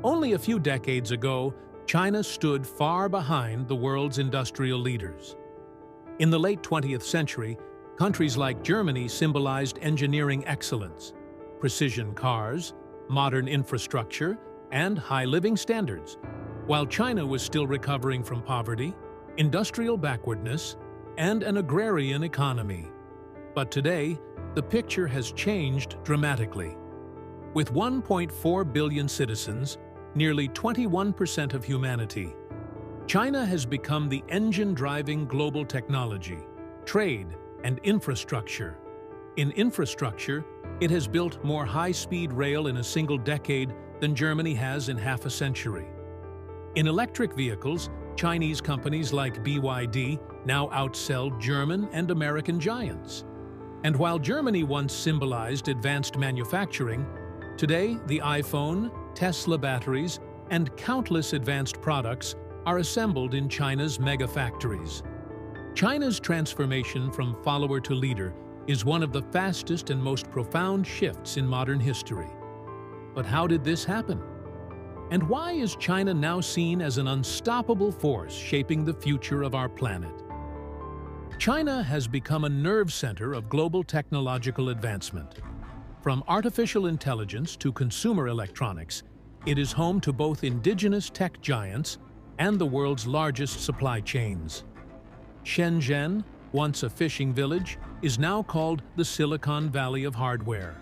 Only a few decades ago, China stood far behind the world's industrial leaders. In the late 20th century, countries like Germany symbolized engineering excellence, precision cars, modern infrastructure, and high living standards, while China was still recovering from poverty, industrial backwardness, and an agrarian economy. But today, the picture has changed dramatically. With 1.4 billion citizens, nearly 21% of humanity, China has become the engine driving global technology, trade, and infrastructure. In infrastructure, it has built more high-speed rail in a single decade than Germany has in half a century. In electric vehicles, Chinese companies like BYD now outsell German and American giants. And while Germany once symbolized advanced manufacturing, today the iPhone, Tesla batteries, and countless advanced products are assembled in China's mega factories. China's transformation from follower to leader is one of the fastest and most profound shifts in modern history. But how did this happen? And why is China now seen as an unstoppable force shaping the future of our planet? China has become a nerve center of global technological advancement. From artificial intelligence to consumer electronics, it is home to both indigenous tech giants and the world's largest supply chains. Shenzhen, once a fishing village, is now called the Silicon Valley of hardware.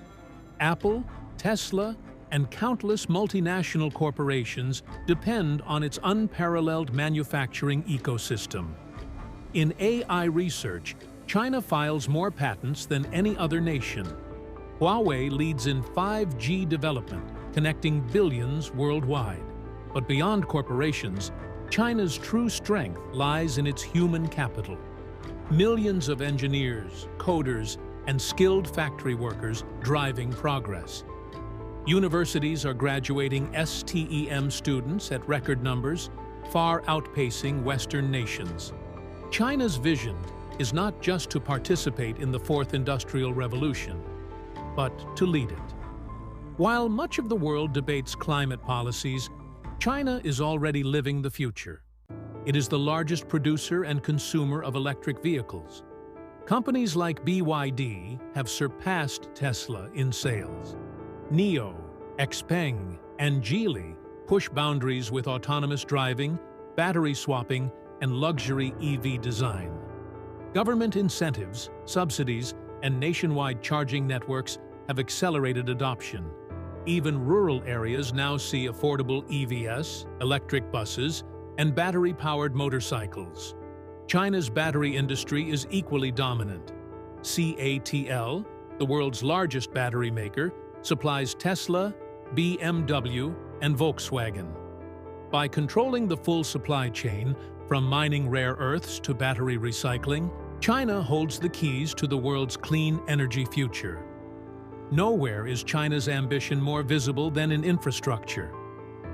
Apple, Tesla, and countless multinational corporations depend on its unparalleled manufacturing ecosystem. In AI research, China files more patents than any other nation. Huawei leads in 5G development, connecting billions worldwide. But beyond corporations, China's true strength lies in its human capital. Millions of engineers, coders, and skilled factory workers driving progress. Universities are graduating STEM students at record numbers, far outpacing Western nations. China's vision is not just to participate in the Fourth Industrial Revolution, but to lead it. While much of the world debates climate policies, China is already living the future. It is the largest producer and consumer of electric vehicles. Companies like BYD have surpassed Tesla in sales. NIO, XPeng, and Geely push boundaries with autonomous driving, battery swapping, and luxury EV design. Government incentives, subsidies, and nationwide charging networks have accelerated adoption. Even rural areas now see affordable EVs, electric buses, and battery-powered motorcycles. China's battery industry is equally dominant. CATL, the world's largest battery maker, supplies Tesla, BMW, and Volkswagen. By controlling the full supply chain, from mining rare earths to battery recycling, China holds the keys to the world's clean energy future. Nowhere is China's ambition more visible than in infrastructure.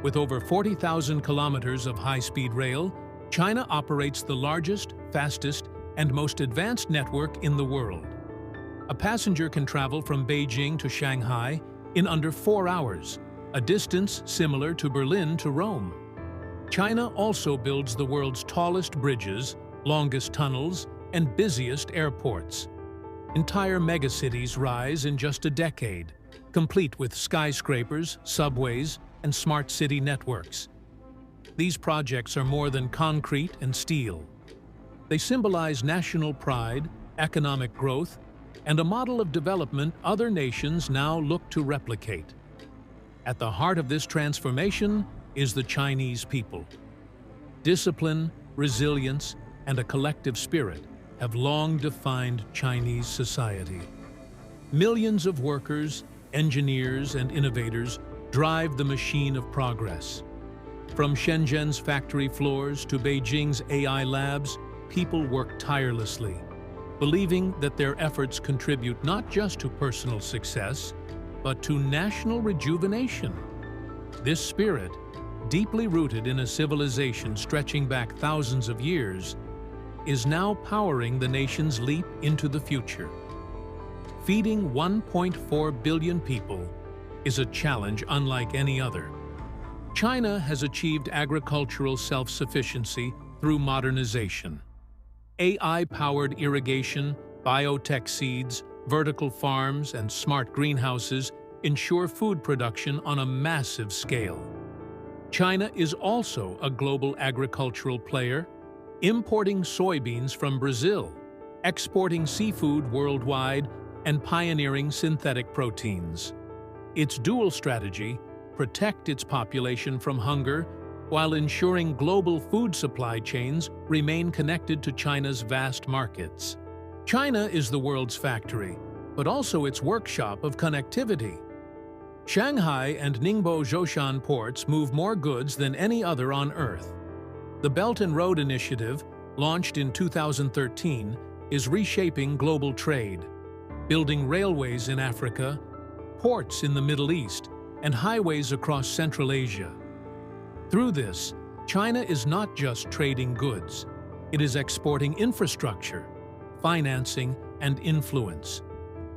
With over 40,000 kilometers of high-speed rail, China operates the largest, fastest, and most advanced network in the world. A passenger can travel from Beijing to Shanghai in under 4 hours, a distance similar to Berlin to Rome. China also builds the world's tallest bridges, longest tunnels, and busiest airports. Entire megacities rise in just a decade, complete with skyscrapers, subways, and smart city networks. These projects are more than concrete and steel. They symbolize national pride, economic growth, and a model of development other nations now look to replicate. At the heart of this transformation is the Chinese people. Discipline, resilience, and a collective spirit have long defined Chinese society. Millions of workers, engineers, and innovators drive the machine of progress. From Shenzhen's factory floors to Beijing's AI labs, people work tirelessly, believing that their efforts contribute not just to personal success, but to national rejuvenation. This spirit, deeply rooted in a civilization stretching back thousands of years, is now powering the nation's leap into the future. Feeding 1.4 billion people is a challenge unlike any other. China has achieved agricultural self-sufficiency through modernization. AI-powered irrigation, biotech seeds, vertical farms, and smart greenhouses ensure food production on a massive scale. China is also a global agricultural player, importing soybeans from Brazil, exporting seafood worldwide, and pioneering synthetic proteins. Its dual strategy, protect its population from hunger while ensuring global food supply chains remain connected to China's vast markets. China is the world's factory, but also its workshop of connectivity. Shanghai and Ningbo Zhoushan ports move more goods than any other on Earth. The Belt and Road Initiative, launched in 2013, is reshaping global trade, building railways in Africa, ports in the Middle East, and highways across Central Asia. Through this, China is not just trading goods, it is exporting infrastructure, financing, and influence,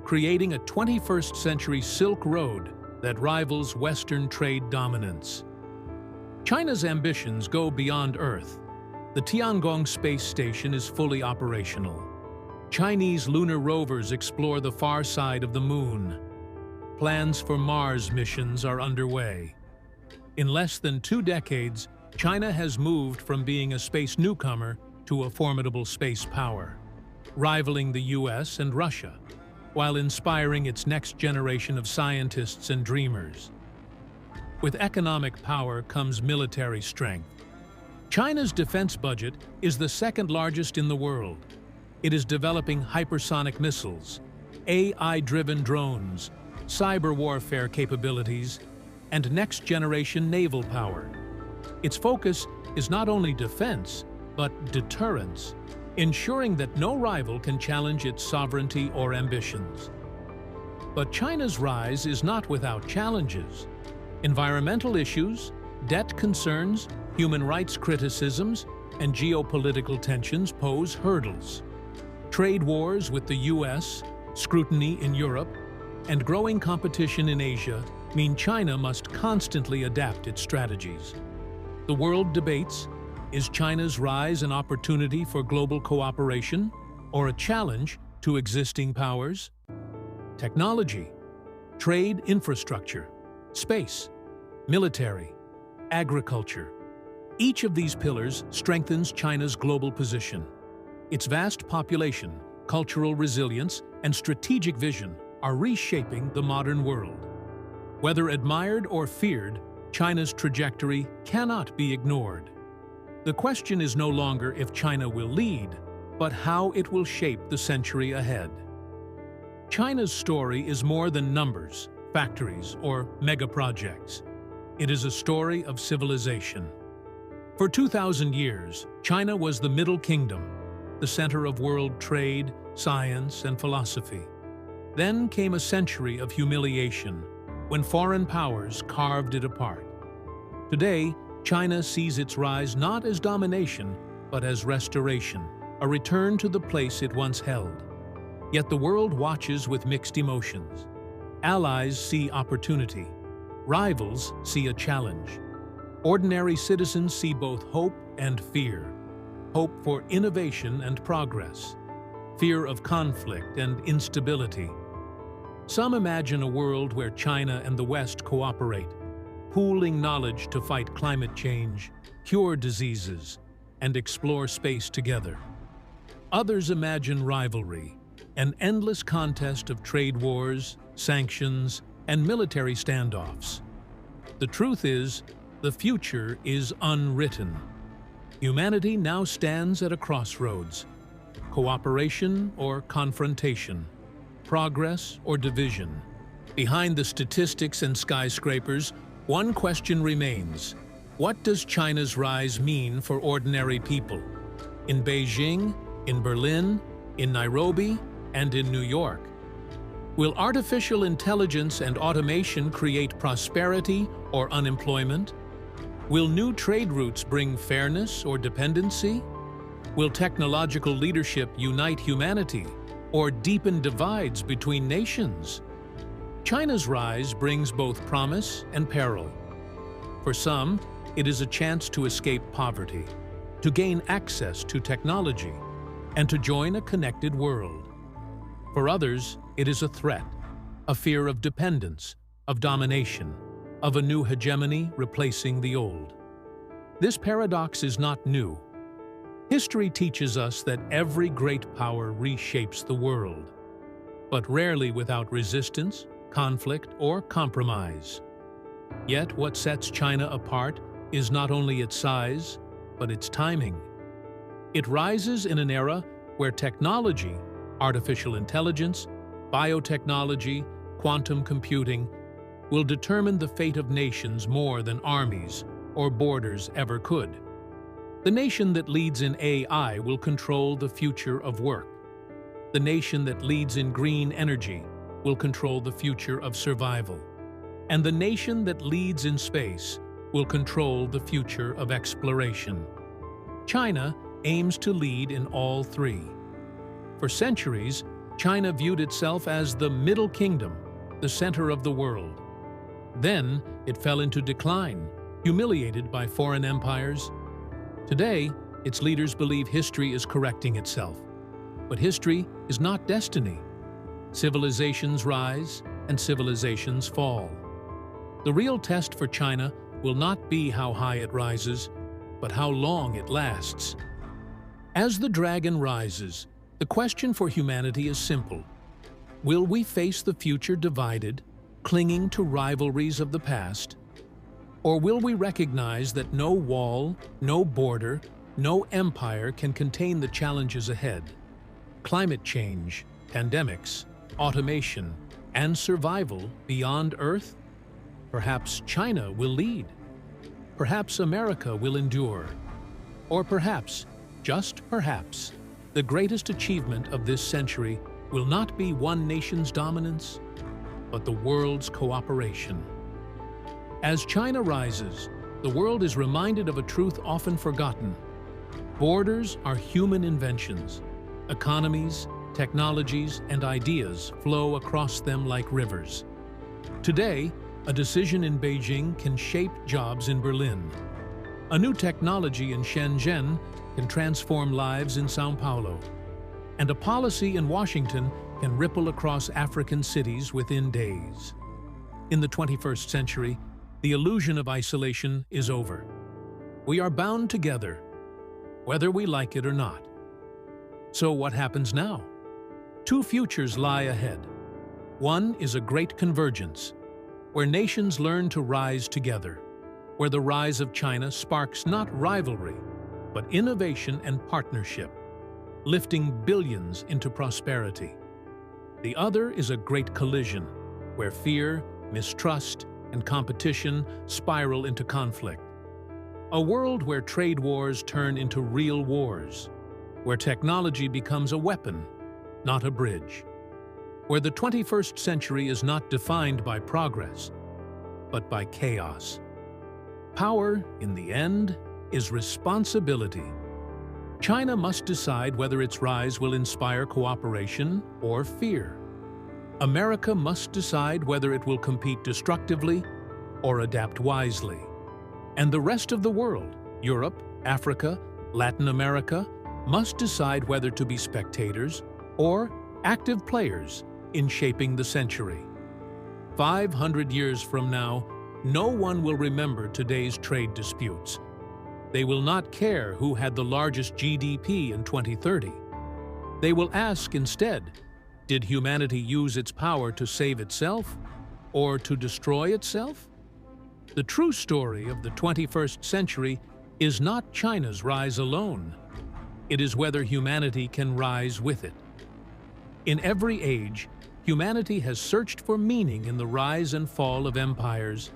creating a 21st century Silk Road that rivals Western trade dominance. China's ambitions go beyond Earth. The Tiangong space station is fully operational. Chinese lunar rovers explore the far side of the Moon. Plans for Mars missions are underway. In less than 2 decades, China has moved from being a space newcomer to a formidable space power, rivaling the US and Russia, while inspiring its next generation of scientists and dreamers. With economic power comes military strength. China's defense budget is the second largest in the world. It is developing hypersonic missiles, AI-driven drones, cyber warfare capabilities, and next-generation naval power. Its focus is not only defense, but deterrence, ensuring that no rival can challenge its sovereignty or ambitions. But China's rise is not without challenges. Environmental issues, debt concerns, human rights criticisms, and geopolitical tensions pose hurdles. Trade wars with the US, scrutiny in Europe, and growing competition in Asia mean China must constantly adapt its strategies. The world debates, is China's rise an opportunity for global cooperation or a challenge to existing powers? Technology, trade infrastructure, space, military, agriculture. Each of these pillars strengthens China's global position. Its vast population, cultural resilience, and strategic vision are reshaping the modern world. Whether admired or feared, China's trajectory cannot be ignored. The question is no longer if China will lead, but how it will shape the century ahead. China's story is more than numbers, factories, or mega-projects. It is a story of civilization. For 2,000 years, China was the Middle Kingdom, the center of world trade, science, and philosophy. Then came a century of humiliation, when foreign powers carved it apart. Today, China sees its rise not as domination, but as restoration, a return to the place it once held. Yet the world watches with mixed emotions. Allies see opportunity. Rivals see a challenge. Ordinary citizens see both hope and fear. Hope for innovation and progress. Fear of conflict and instability. Some imagine a world where China and the West cooperate, pooling knowledge to fight climate change, cure diseases, and explore space together. Others imagine rivalry, an endless contest of trade wars, sanctions, and military standoffs. The truth is, the future is unwritten. Humanity now stands at a crossroads: cooperation or confrontation, progress or division. Behind the statistics and skyscrapers, one question remains: what does China's rise mean for ordinary people? In Beijing, in Berlin, in Nairobi, and in New York. Will artificial intelligence and automation create prosperity or unemployment? Will new trade routes bring fairness or dependency? Will technological leadership unite humanity or deepen divides between nations? China's rise brings both promise and peril. For some, it is a chance to escape poverty, to gain access to technology, and to join a connected world. For others, it is a threat, a fear of dependence, of domination, of a new hegemony replacing the old. This paradox is not new. History teaches us that every great power reshapes the world, but rarely without resistance, conflict, or compromise. Yet what sets China apart is not only its size, but its timing. It rises in an era where technology, artificial intelligence, biotechnology, quantum computing will determine the fate of nations more than armies or borders ever could. The nation that leads in AI will control the future of work. The nation that leads in green energy will control the future of survival. And the nation that leads in space will control the future of exploration. China aims to lead in all three. For centuries, China viewed itself as the Middle Kingdom, the center of the world. Then it fell into decline, humiliated by foreign empires. Today, its leaders believe history is correcting itself. But history is not destiny. Civilizations rise and civilizations fall. The real test for China will not be how high it rises, but how long it lasts. As the dragon rises, the question for humanity is simple. Will we face the future divided, clinging to rivalries of the past? Or will we recognize that no wall, no border, no empire can contain the challenges ahead? Climate change, pandemics, automation, and survival beyond Earth? Perhaps China will lead. Perhaps America will endure. Or perhaps, just perhaps, the greatest achievement of this century will not be one nation's dominance, but the world's cooperation. As China rises, the world is reminded of a truth often forgotten. Borders are human inventions. Economies, technologies, and ideas flow across them like rivers. Today, a decision in Beijing can shape jobs in Berlin. A new technology in Shenzhen can transform lives in São Paulo. And a policy in Washington can ripple across African cities within days. In the 21st century, the illusion of isolation is over. We are bound together, whether we like it or not. So what happens now? Two futures lie ahead. One is a great convergence, where nations learn to rise together, where the rise of China sparks not rivalry, but innovation and partnership, lifting billions into prosperity. The other is a great collision, where fear, mistrust, and competition spiral into conflict. A world where trade wars turn into real wars, where technology becomes a weapon, not a bridge, where the 21st century is not defined by progress, but by chaos. Power, in the end, is responsibility. China must decide whether its rise will inspire cooperation or fear. America must decide whether it will compete destructively or adapt wisely. And the rest of the world, Europe, Africa, Latin America, must decide whether to be spectators or active players in shaping the century. 500 years from now, no one will remember today's trade disputes. They will not care who had the largest GDP in 2030. They will ask instead, did humanity use its power to save itself or to destroy itself? The true story of the 21st century is not China's rise alone. It is whether humanity can rise with it. In every age, humanity has searched for meaning in the rise and fall of empires.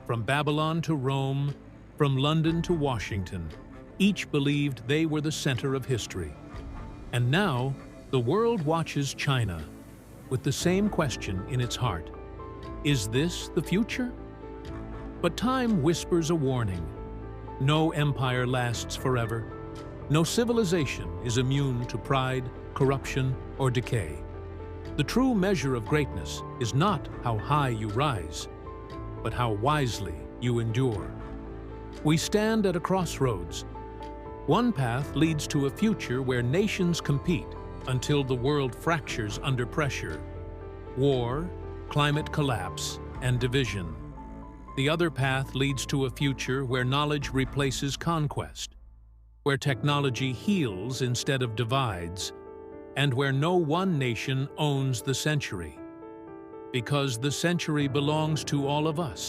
From Babylon to Rome, from London to Washington, each believed they were the center of history. And now, the world watches China with the same question in its heart. Is this the future? But time whispers a warning. No empire lasts forever. No civilization is immune to pride, corruption, or decay. The true measure of greatness is not how high you rise, but how wisely you endure. We stand at a crossroads. One path leads to a future where nations compete until the world fractures under pressure. War, climate collapse, and division. The other path leads to a future where knowledge replaces conquest, where technology heals instead of divides, and where no one nation owns the century. Because the century belongs to all of us.